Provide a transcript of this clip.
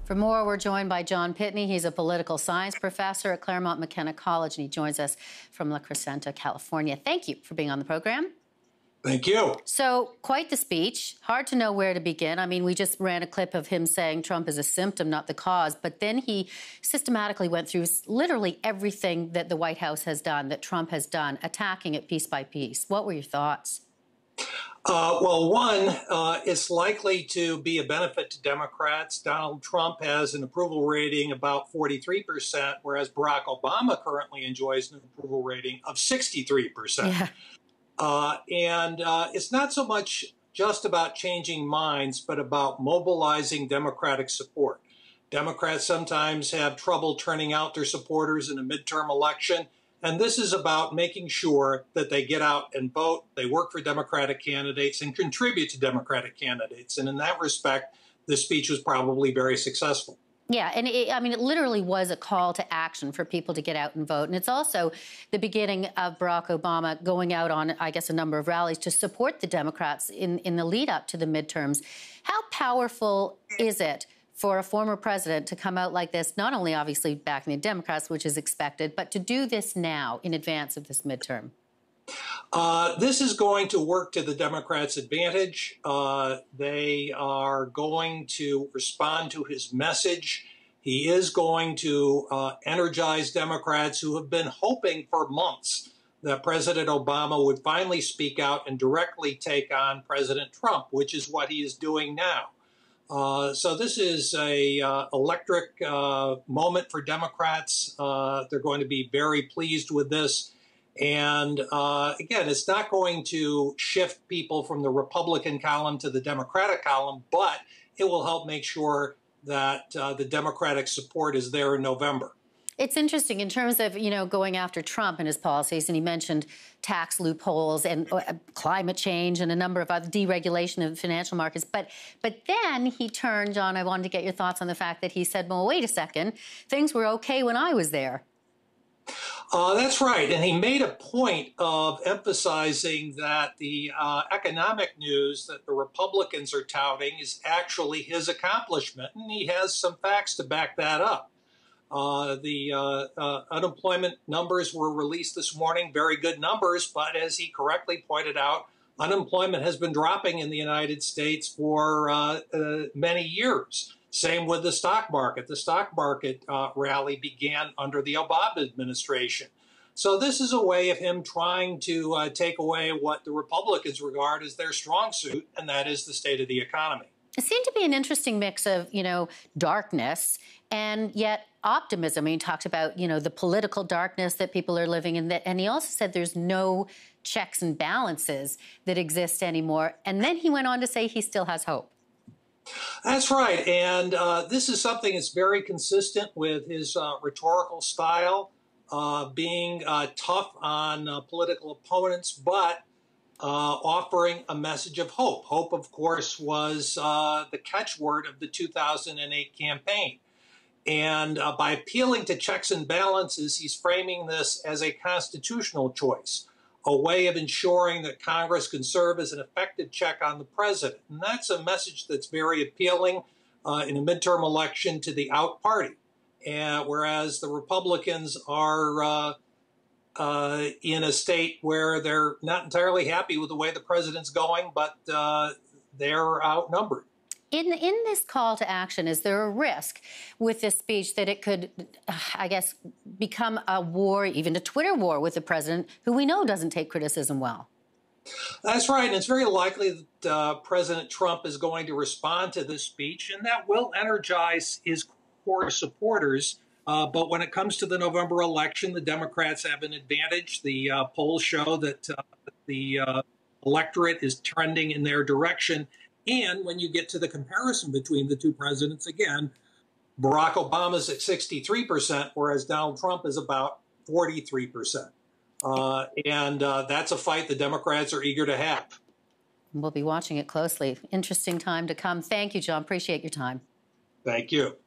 For more, we're joined by John Pitney. He's a political science professor at Claremont McKenna College, and he joins us from La Crescenta, California. Thank you for being on the program. Thank you. So, quite the speech. Hard to know where to begin. I mean, we just ran a clip of him saying Trump is a symptom, not the cause. But then he systematically went through literally everything that the White House has done, that Trump has done, attacking it piece by piece. What were your thoughts? Well, one, it's likely to be a benefit to Democrats. Donald Trump has an approval rating about 43%, whereas Barack Obama currently enjoys an approval rating of 63%. Yeah. It's not so much just about changing minds, but about mobilizing Democratic support. Democrats sometimes have trouble turning out their supporters in a midterm election. And this is about making sure that they get out and vote, they work for Democratic candidates, and contribute to Democratic candidates. And in that respect, this speech was probably very successful. Yeah, and it literally was a call to action for people to get out and vote. And it's also the beginning of Barack Obama going out on, I guess, a number of rallies to support the Democrats in the lead up to the midterms. How powerful is it for a former president to come out like this, not only obviously backing the Democrats, which is expected, but to do this now in advance of this midterm? This is going to work to the Democrats' advantage. They are going to respond to his message. He is going to energize Democrats who have been hoping for months that President Obama would finally speak out and directly take on President Trump, which is what he is doing now. So this is a electric moment for Democrats. They're going to be very pleased with this. And again, it's not going to shift people from the Republican column to the Democratic column, but it will help make sure that the Democratic support is there in November. It's interesting in terms of, going after Trump and his policies, and he mentioned tax loopholes and climate change and a number of other deregulation of the financial markets. But then he turned, John, I wanted to get your thoughts on the fact that he said, well, wait a second, things were okay when I was there. That's right. And he made a point of emphasizing that the economic news that the Republicans are touting is actually his accomplishment. And he has some facts to back that up. The unemployment numbers were released this morning, very good numbers, but as he correctly pointed out, unemployment has been dropping in the United States for many years. Same with the stock market. The stock market rally began under the Obama administration. So this is a way of him trying to take away what the Republicans regard as their strong suit, and that is the state of the economy. It seemed to be an interesting mix of, darkness and yet optimism. He talked about, the political darkness that people are living in, and he also said there's no checks and balances that exist anymore. And then he went on to say he still has hope. That's right. And this is something that's very consistent with his rhetorical style, being tough on political opponents, but offering a message of hope. Hope, of course, was the catchword of the 2008 campaign. And by appealing to checks and balances, he's framing this as a constitutional choice, a way of ensuring that Congress can serve as an effective check on the president. And that's a message that's very appealing in a midterm election to the out party. Whereas the Republicans are in a state where they're not entirely happy with the way the president's going, but they're outnumbered. In this call to action, is there a risk with this speech that it could, I guess, become a war, even a Twitter war with the president, who we know doesn't take criticism well? That's right. And it's very likely that President Trump is going to respond to this speech, and that will energize his core supporters. But when it comes to the November election, the Democrats have an advantage. The polls show that the electorate is trending in their direction. And when you get to the comparison between the two presidents, again, Barack Obama's at 63%, whereas Donald Trump is about 43%. That's a fight the Democrats are eager to have. We'll be watching it closely. Interesting time to come. Thank you, John. Appreciate your time. Thank you.